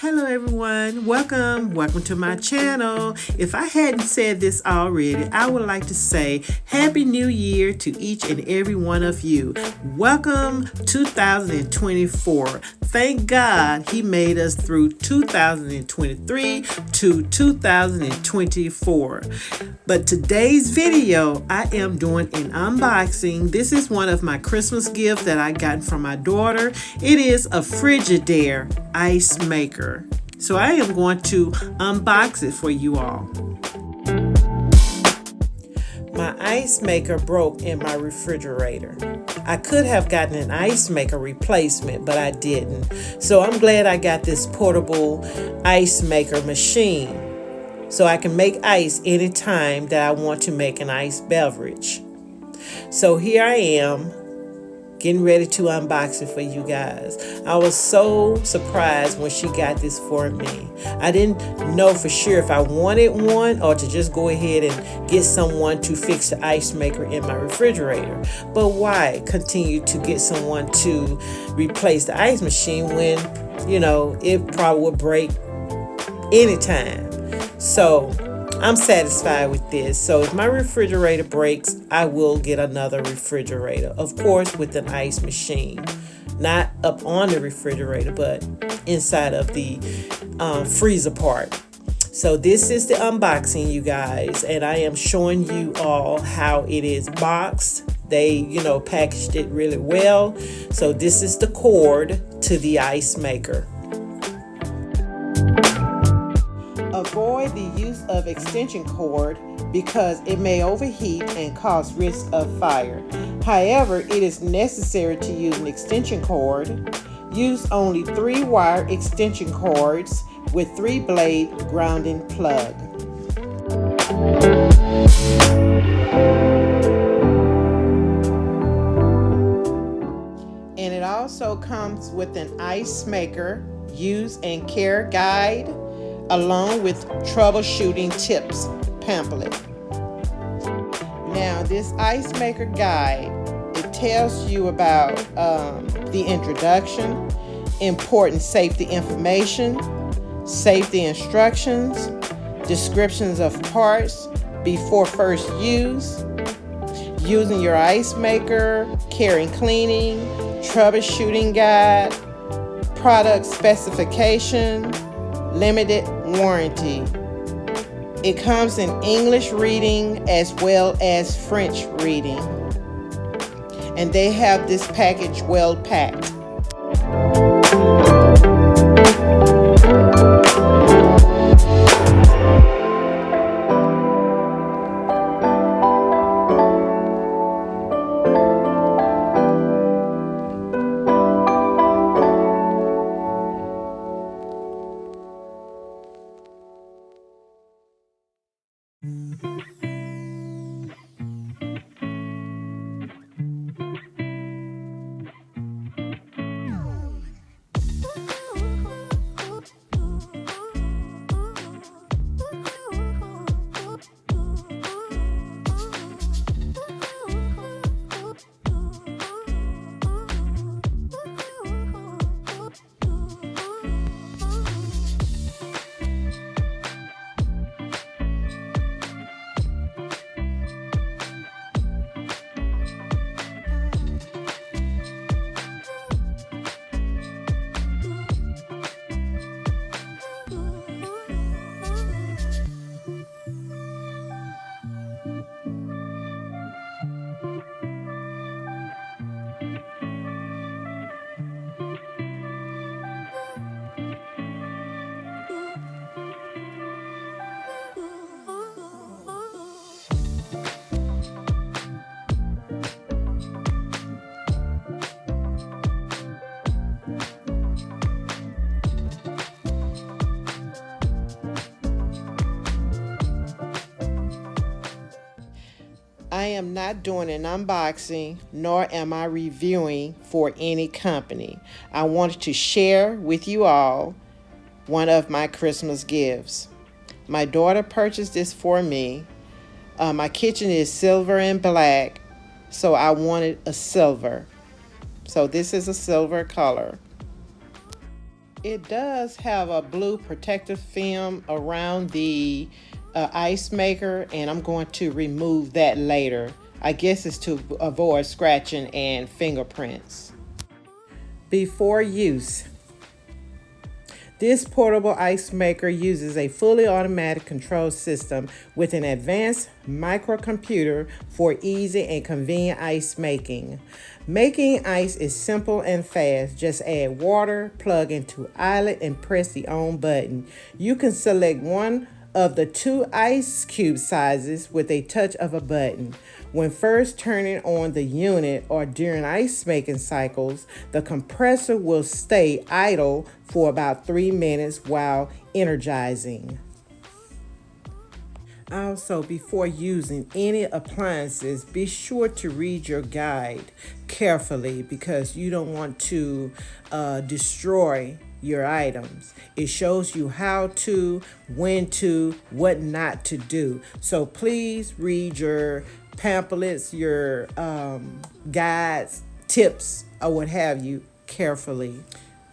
Hello everyone, welcome to my channel. If I hadn't said this already, I would like to say Happy New Year to each and every one of you. Welcome 2024. Thank God he made us through 2023 to 2024. But today's video, I am doing an unboxing. This is one of my Christmas gifts that I got from my daughter. It is a Frigidaire ice maker. So I am going to unbox it for you all. My ice maker broke in my refrigerator. I could have gotten an ice maker replacement, but I didn't. So I'm glad I got this portable ice maker machine, so I can make ice anytime that I want to make an ice beverage. So here I am, getting ready to unbox it for you guys. I was so surprised when she got this for me. I didn't know for sure if I wanted one or to just go ahead and get someone to fix the ice maker in my refrigerator. But why continue to get someone to replace the ice machine when, it probably would break anytime? So I'm satisfied with this. So if my refrigerator breaks, I will get another refrigerator. Of course, with an ice machine. Not up on the refrigerator, but inside of the freezer part. So this is the unboxing, you guys. And I am showing you all how it is boxed. They, packaged it really well. So this is the cord to the ice maker. Avoid the use of extension cord because it may overheat and cause risk of fire. However, it is necessary to use an extension cord. Use only 3-wire extension cords with 3-blade grounding plug. And it also comes with an ice maker use and care guide, along with troubleshooting tips pamphlet. Now, this ice maker guide, it tells you about the introduction, important safety information, safety instructions, descriptions of parts before first use, using your ice maker, care and cleaning, troubleshooting guide, product specification, limited warranty. It comes in English reading as well as French reading. And they have this package well packed. I am not doing an unboxing, nor am I reviewing for any company. I wanted to share with you all one of my Christmas gifts. My daughter purchased this for me. My kitchen is silver and black, so I wanted a silver. So this is a silver color. It does have a blue protective film around the ice maker, and I'm going to remove that later. I guess it's to avoid scratching and fingerprints. Before use. This portable ice maker uses a fully automatic control system with an advanced microcomputer for easy and convenient ice making. Making ice is simple and fast. Just add water, plug into eyelet, and press the on button. You can select one of the two ice cube sizes with a touch of a button. When first turning on the unit or during ice making cycles, the compressor will stay idle for about 3 minutes while energizing. Also, before using any appliances, be sure to read your guide carefully because you don't want to destroy your items. It shows you how to, when to, what not to do. So please read your pamphlets, your guides, tips, or what have you carefully.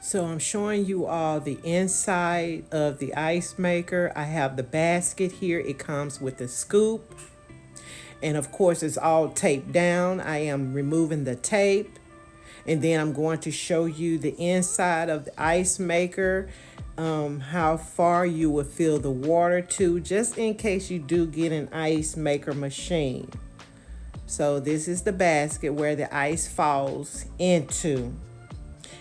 So I'm showing you all the inside of the ice maker. I have the basket here. It comes with a scoop. And of course, it's all taped down. I am removing the tape. And then I'm going to show you the inside of the ice maker, how far you will fill the water to, just in case you do get an ice maker machine. So this is the basket where the ice falls into.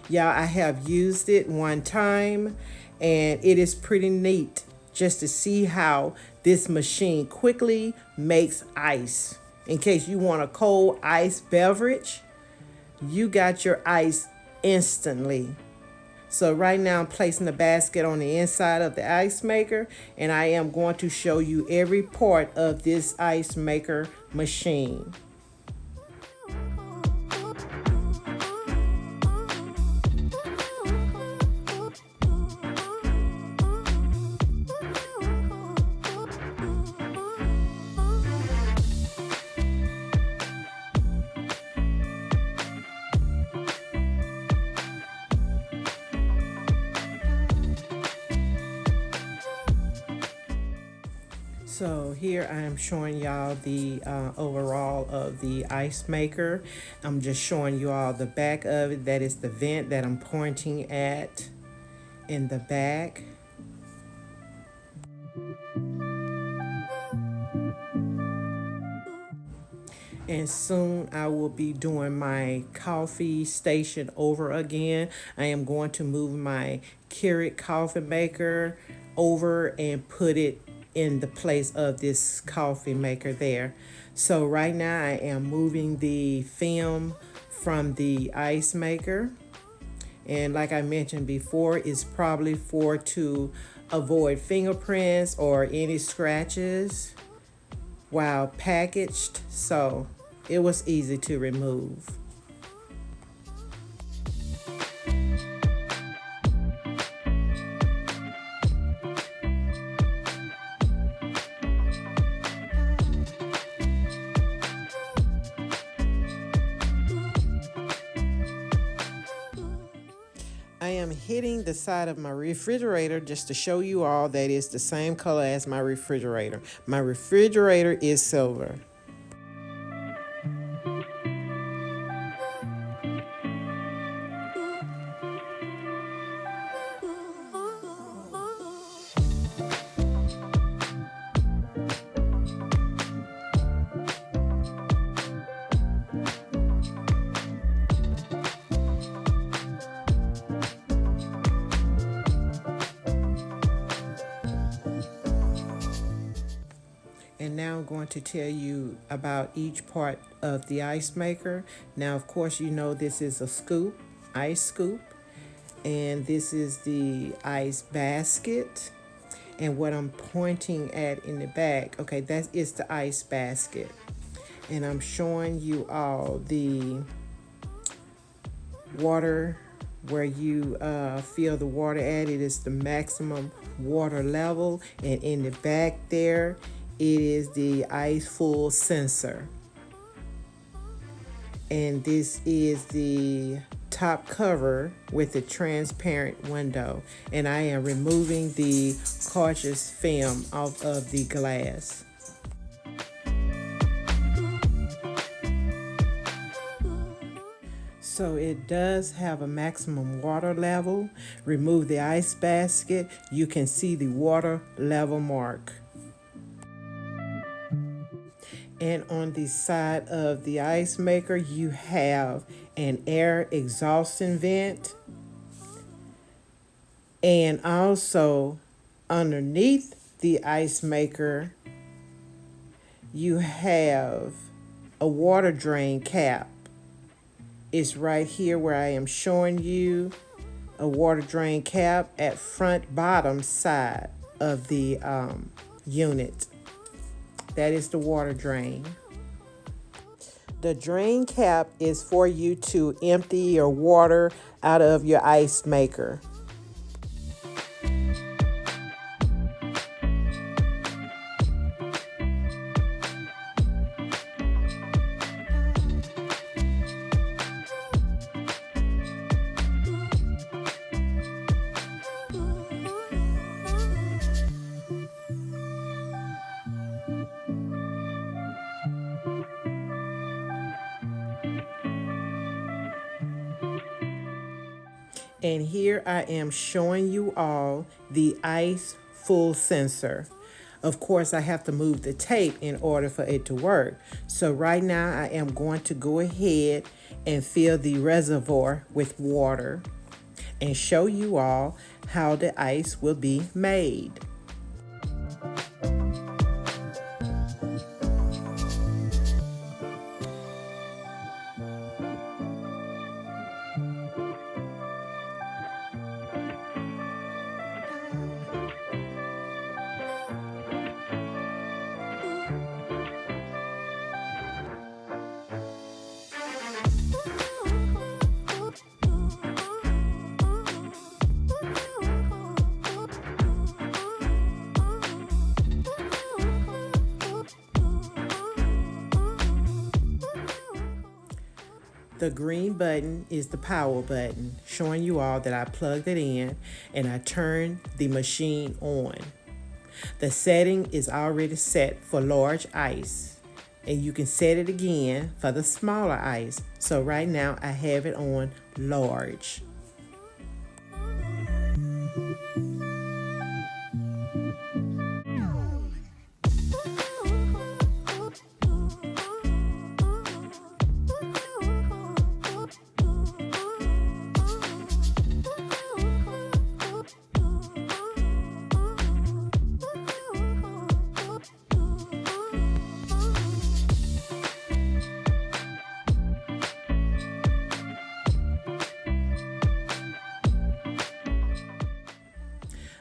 Y'all, I have used it one time and it is pretty neat just to see how this machine quickly makes ice. In case you want a cold ice beverage, you got your ice instantly. So right now I'm placing the basket on the inside of the ice maker, and I am going to show you every part of this ice maker machine. So here I am showing y'all the overall of the ice maker. I'm just showing you all the back of it. That is the vent that I'm pointing at in the back. And soon I will be doing my coffee station over again. I am going to move my Keurig coffee maker over and put it in the place of this coffee maker there. So right now I am moving the film from the ice maker. And like I mentioned before, it's probably to avoid fingerprints or any scratches while packaged. So it was easy to remove. I am hitting the side of my refrigerator just to show you all that it's the same color as my refrigerator. My refrigerator is silver. And now I'm going to tell you about each part of the ice maker. Now, of course, you know this is a scoop, ice scoop, and this is the ice basket. And what I'm pointing at in the back, okay, that is the ice basket. And I'm showing you all the water where you fill the water at. It is the maximum water level. And in the back there, it is the ice full sensor. And this is the top cover with the transparent window, and I am removing the cautious film off of the glass. So it does have a maximum water level. Remove the ice basket, you can see the water level mark. And on the side of the ice maker, you have an air exhausting vent. And also underneath the ice maker, you have a water drain cap. It's right here where I am showing you a water drain cap at front bottom side of the unit. That is the water drain. The drain cap is for you to empty your water out of your ice maker. And here I am showing you all the ice full sensor. Of course, I have to move the tape in order for it to work. So right now I am going to go ahead and fill the reservoir with water and show you all how the ice will be made. The green button is the power button, showing you all that I plugged it in and I turned the machine on. The setting is already set for large ice, and you can set it again for the smaller ice. So right now I have it on large.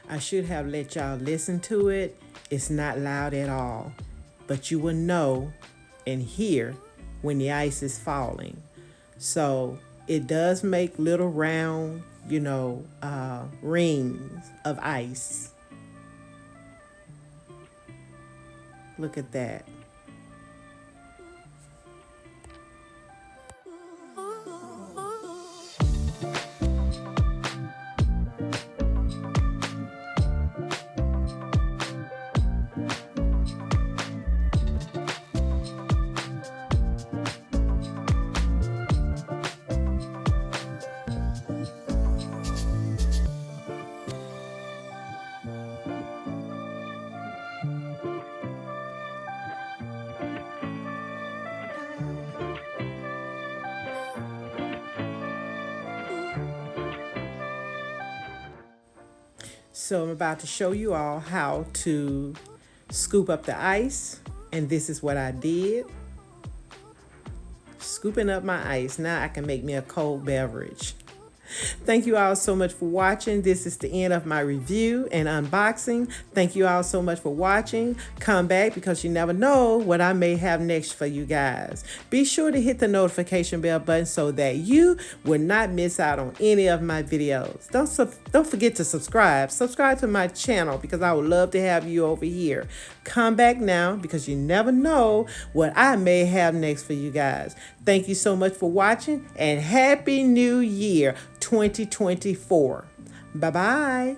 I should have let y'all listen to it. It's not loud at all, but you will know and hear when the ice is falling. So it does make little round, rings of ice. Look at that. So I'm about to show you all how to scoop up the ice, and this is what I did. Scooping up my ice. Now I can make me a cold beverage. Thank you all so much for watching. This is the end of my review and unboxing. Thank you all so much for watching. Come back because you never know what I may have next for you guys. Be sure to hit the notification bell button so that you will not miss out on any of my videos. Don't forget to subscribe. Subscribe to my channel because I would love to have you over here. Come back now because you never know what I may have next for you guys. Thank you so much for watching and Happy New Year 2024. Bye-bye.